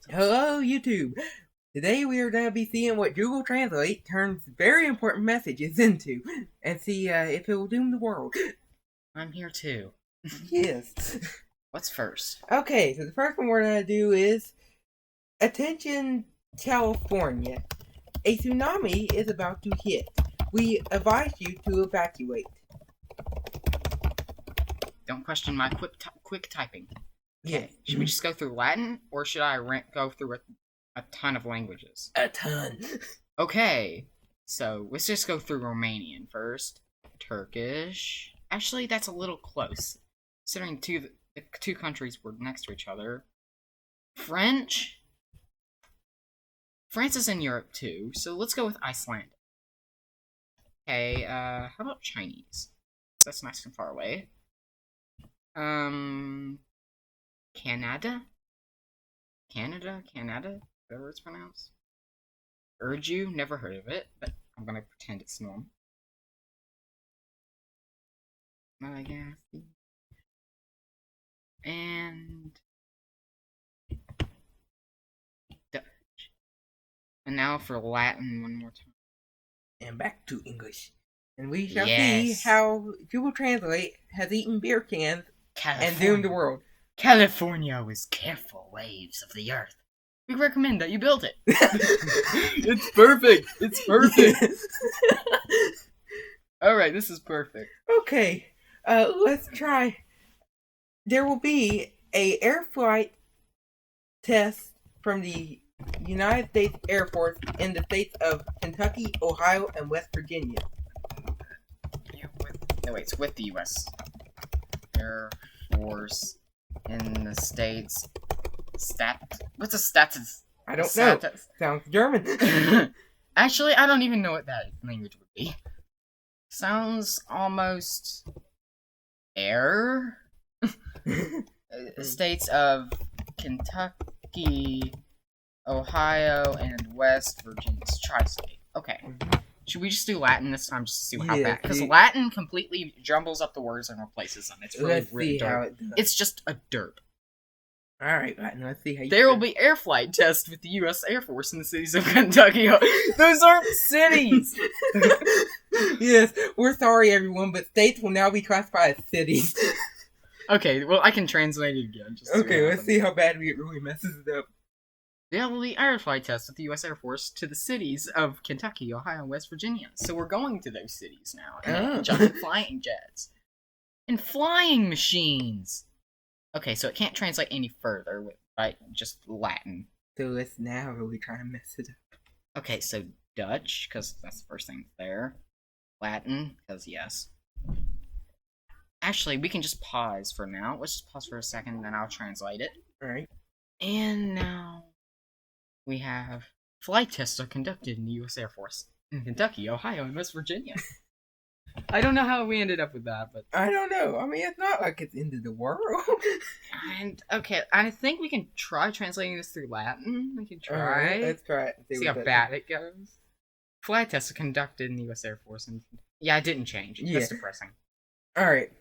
Hello, YouTube. Today we are going to be seeing what Google Translate turns very important messages into, and see if it will doom the world. I'm here too. Yes. What's first? Okay, so the first one we're going to do is, attention California. A tsunami is about to hit. We advise you to evacuate. Don't question my quick typing. Okay, Should we just go through Latin, or should I go through a ton of languages? a ton. Okay, so let's just go through Romanian first. Turkish. Actually, that's a little close, considering the two countries were next to each other. French. France is in Europe too, so let's go with Icelandic. Okay, how about Chinese? That's nice and far away. Canada, whatever it's pronounced. Urdu, never heard of it, but I'm gonna pretend it's normal. Madagascar. And Dutch. And now for Latin one more time. And back to English. And we shall see how Google Translate has eaten beer cans and doomed the world. California was careful waves of the earth. We recommend that you build it. It's perfect. It's perfect. Alright, this is perfect. Okay, let's try. There will be a air flight test from the United States Air Force in the states of Kentucky, Ohio, and West Virginia. It's with the U.S. Air Force in the states. What's a status? I don't know. Sounds German. Actually, I don't even know what that language would be. Sounds almost air. States of Kentucky, Ohio, and West Virginia. Tri-state. Okay. Should we just do Latin this time just to see how bad? Because Latin completely jumbles up the words and replaces them. It's really derp. It's just a derp. Alright, Latin, let's see how you There will be air flight tests with the U.S. Air Force in the cities of Kentucky. Those aren't cities! Yes, we're sorry everyone, but states will now be classified as cities. Okay, well I can translate it again. Let's see how bad it really messes it up. There will be air flight tests with the U.S. Air Force to the cities of Kentucky, Ohio, and West Virginia. So we're going to those cities now. And giant flying jets. And flying machines! Okay, so it can't translate any further with just Latin. So let's now really try and mess it up. Okay, so Dutch, because that's the first thing there. Latin, because yes. Actually, we can just pause for now. Let's just pause for a second, then I'll translate it. Alright. And now we have flight tests are conducted in the U.S. Air Force in Kentucky, Ohio, and West Virginia. I don't know how we ended up with that, but I don't know. I mean, it's not like it's into the world. And okay, I think we can try translating this through Latin. We can try. Right, let's try it. See how bad it goes. Flight tests are conducted in the U.S. Air Force, and yeah, it didn't change. That's depressing. All right.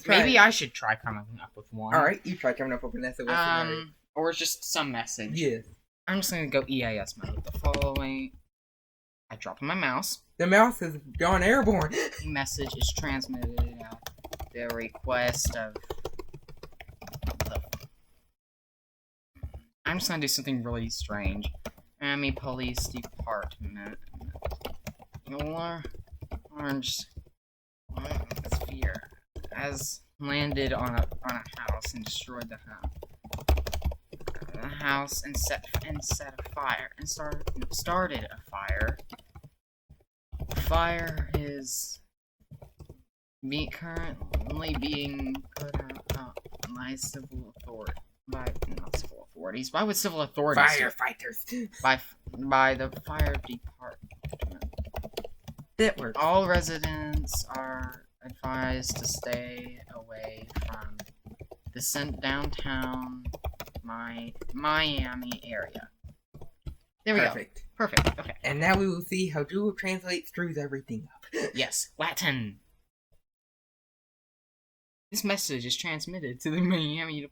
Maybe I should try coming up with one. All right, you try coming up with an SOS. Or just some message. Yes. I'm just gonna go EAS mode. The following. I drop my mouse. The mouse has gone airborne. The message is transmitted at the request of the... I'm just gonna do something really strange. Miami Police Department. Your orange sphere has landed on a house and destroyed the house and set a fire and started a fire. Fire is currently being put out by civil authorities. Not civil authorities. Why would civil authorities? Firefighters. By the fire department. That works. All residents are advised to stay away from the downtown Miami area. There we go. Perfect. Okay. And now we will see how Google Translate screws everything up. Yes, Latin. This message is transmitted to the Miami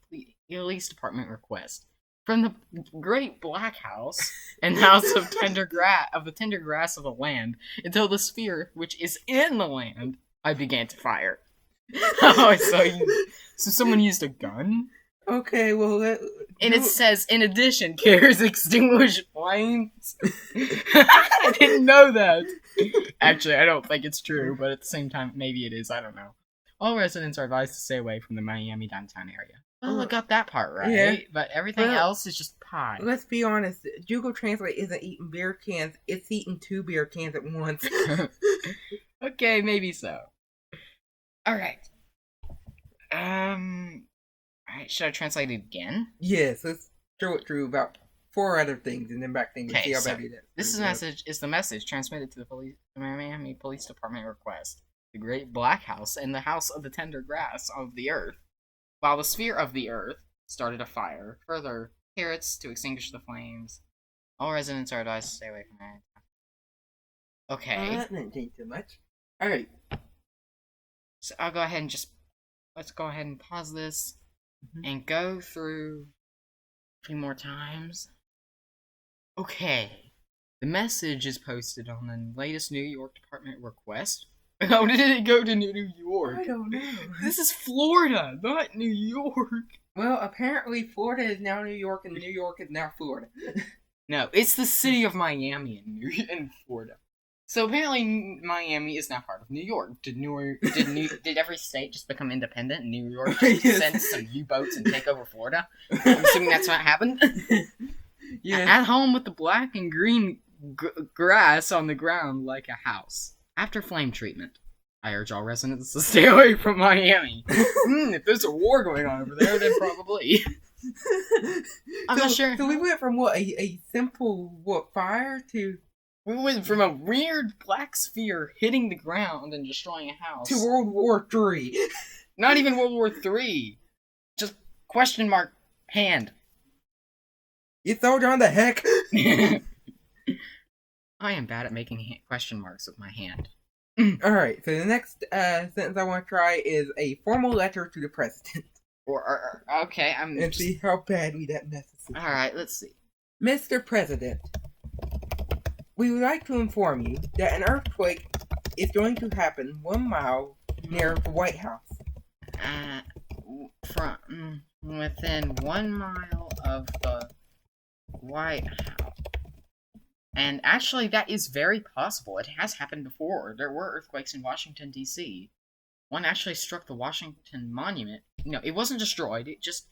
Police Department request. from the great black house and house of tender grass of the tender grass of the land until the sphere which is in the land I began to fire. Oh, so someone used a gun? Okay, well, and it says, in addition, carries extinguished flames. I didn't know that. Actually, I don't think it's true, but at the same time, maybe it is. I don't know. All residents are advised to stay away from the Miami downtown area. Well, I got that part right, yeah. But everything else is just pie. Let's be honest. Google Translate isn't eating beer cans. It's eating 2 beer cans at once. Okay, maybe so. All right. Alright, should I translate it again? Yes, let's throw it through about 4 other things and then back things and see how bad it is. This is the message transmitted to the Miami Police Department request. The great black house and the house of the tender grass of the earth. While the sphere of the earth started a fire, further carrots to extinguish the flames. All residents are advised to stay away from it. Okay. That didn't change too much. Alright. So I'll go ahead and let's go ahead and pause this. And go through a few more times. Okay. The message is posted on the latest New York Department request. How did it go to New York? I don't know. This is Florida, not New York. Well, apparently Florida is now New York and New York is now Florida. No, it's the city of Miami in Florida. So apparently Miami is now part of New York. Did every state just become independent and New York just send some U-boats and take over Florida? I'm assuming that's what happened? Yeah. At home with the black and green grass on the ground like a house. After flame treatment, I urge all residents to stay away from Miami. If there's a war going on over there, then probably. I'm not sure. So we went from a simple fire to... We went from a weird black sphere hitting the ground and destroying a house to World War III. Not even World War III. Just question mark hand. You throw down the heck. I am bad at making question marks with my hand. Alright, so the next sentence I want to try is a formal letter to the president. Okay, and see how badly that messes up. Alright, let's see. Mr. President, we would like to inform you that an earthquake is going to happen 1 mile near the White House. From within 1 mile of the White House. And actually, that is very possible. It has happened before. There were earthquakes in Washington, D.C. One actually struck the Washington Monument. No, it wasn't destroyed. It just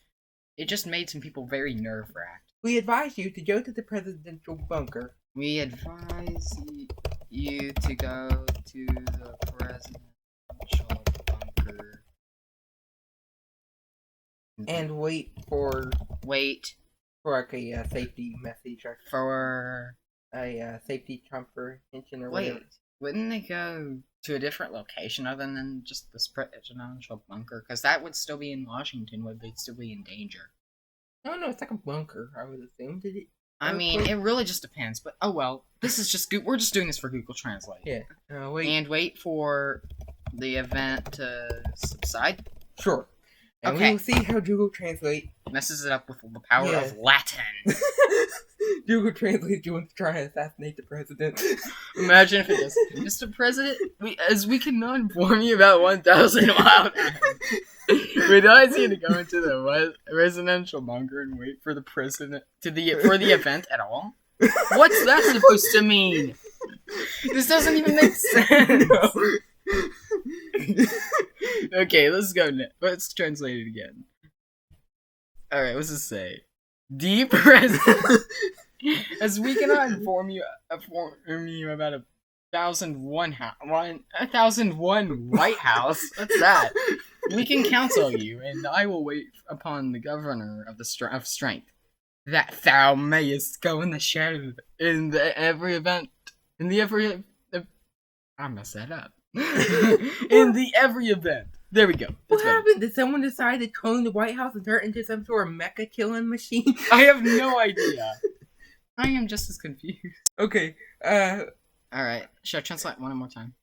made some people very nerve-wracked. We advise you to go to the presidential bunker. We advise you to go to the presidential bunker. And wait for like a safety message. For a safety comprehension or whatever. Wait, wouldn't they go to a different location other than just the presidential bunker? Because that would still be in Washington. Would they still be in danger? No, it's like a bunker, I would assume. Did it? I mean, it really just depends. But oh well, this is just we're just doing this for Google Translate. Yeah. Wait for the event to subside. Sure. And we will see how Google Translate messes it up with the power of Latin. Google Translate wants to try and assassinate the president. Imagine if it does. Mr. President, we cannot inform you about 1,000 wild we advise you to go into the residential bunker and wait for the president for the event at all. What's that supposed to mean? This doesn't even make sense. Okay, let's go. Let's translate it again. Alright, what's this say? Dear President, as we cannot inform you about 1,001 White House. What's that? We can counsel you, and I will wait upon the governor of strength, that thou mayest go in the shadow I messed that up. Every event. There we go. What happened? Did someone decide to clone the White House and turn it into some sort of mecha killing machine? I have no idea. I am just as confused. Okay. Alright. Should I translate one more time?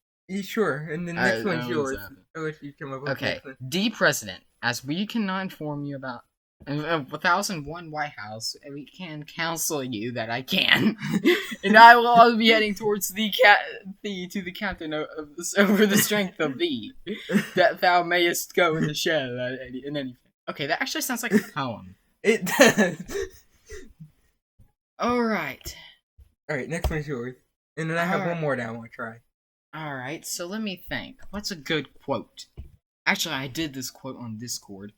Sure. And the next one's yours. I'll let you come up with okay. Dear President, as we cannot inform you about 1001 White House, we can counsel you that I can, and I will also be heading towards the captain over the strength of thee, that thou mayest go in the shell in anything. Okay, that actually sounds like a poem. It does. Alright. Alright, next one's yours. And then I have one more that I want to try. Alright, so let me think. What's a good quote? Actually, I did this quote on Discord.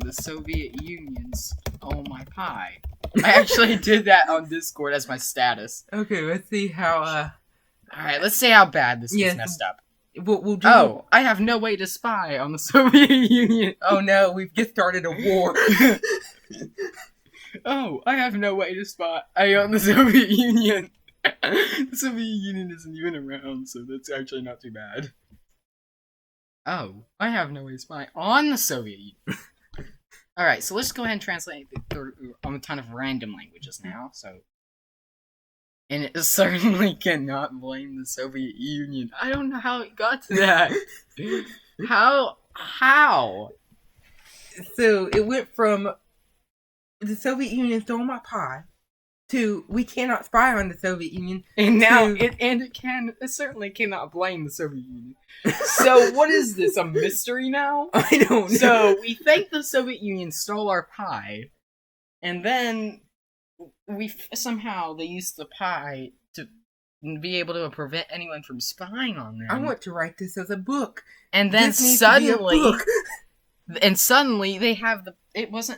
The Soviet Union stole my pie. I actually did that on Discord as my status. Okay, let's see how, Alright, let's see how bad this gets messed up. We'll do... Oh, I have no way to spy on the Soviet Union. Oh no, we've just started a war. Oh, I have no way to spy on the Soviet Union. The Soviet Union isn't even around, so that's actually not too bad. Oh, I have no way to spy on the Soviet Union. Alright, so let's go ahead and translate on a ton of random languages now, so... And it certainly cannot blame the Soviet Union. I don't know how it got to that. How? So, it went from the Soviet Union stole my pie to we cannot spy on the Soviet Union. And now it certainly cannot blame the Soviet Union. So what is this, a mystery now? I don't know. So we think the Soviet Union stole our pie, and then somehow they used the pie to be able to prevent anyone from spying on them. I want to write this as a book. And then suddenly they have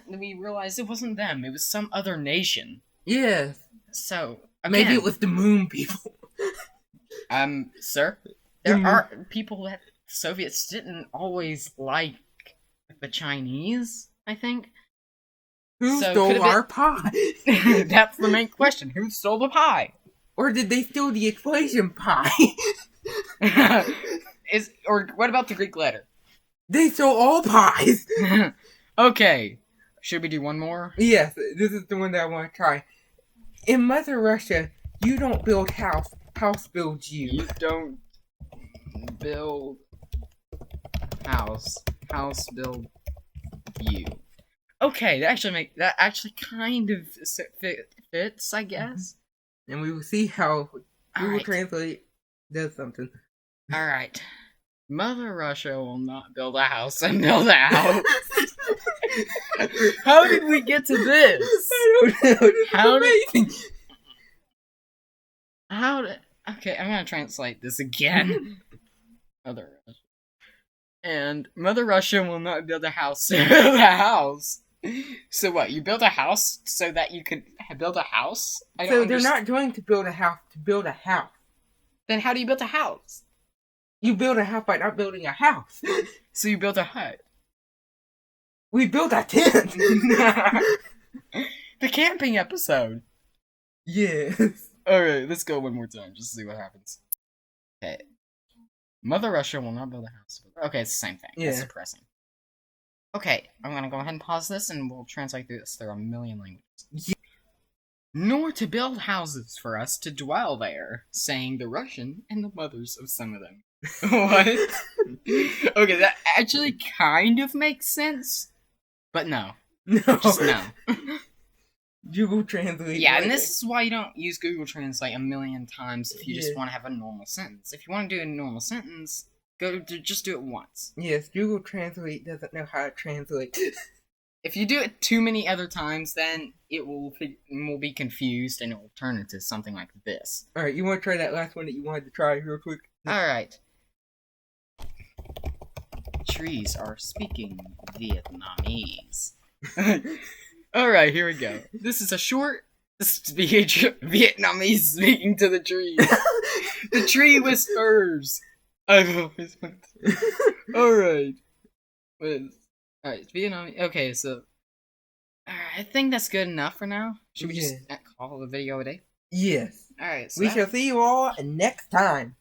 we realized it wasn't them, it was some other nation. Yes. So, again, maybe it was the moon people. Sir, there are people that the Soviets didn't always like the Chinese, I think. Who stole our pie? That's the main question. Who stole the pie? Or did they steal the explosion pie? Or what about the Greek letter? They stole all pies. Okay. Should we do one more? Yes, this is the one that I want to try. In Mother Russia, you don't build house builds you. You don't build house build you. Okay, that actually kind of fits, I guess. And we will see how Google Translate does something. Alright. Mother Russia will not build a house and build a house. How did we get to this? I don't know. Okay, I'm gonna translate this again. Mother Russia. And Mother Russia will not build a house. Build a house. So what? You build a house so that you could build a house? So they're not going to build a house to build a house. Then how do you build a house? You build a house by not building a house. So you built a hut. We built a tent. The camping episode. Yes. Alright, let's go one more time just to see what happens. Okay. Mother Russia will not build a house. Okay, it's the same thing. Yeah. That's depressing. Okay, I'm gonna go ahead and pause this and we'll translate through this. There are a million languages. Yeah. Nor to build houses for us to dwell there, saying the Russian and the mothers of some of them. What? Okay, that actually kind of makes sense. But no. No. Just no. Google Translate. Yeah, and this is why you don't use Google Translate a million times if you just want to have a normal sentence. If you want to do a normal sentence, just do it once. Yes, Google Translate doesn't know how to translate. If you do it too many other times, then it will be confused and it will turn into something like this. Alright, you want to try that last one that you wanted to try real quick? Alright. Trees are speaking Vietnamese. Alright, here we go. This is a short speech Vietnamese speaking to the trees. The tree whispers. I've always wanted to. Alright. Alright, Vietnamese. Okay, so. Alright, I think that's good enough for now. Should we just call the video a day? Yes. Alright, so we shall see you all next time.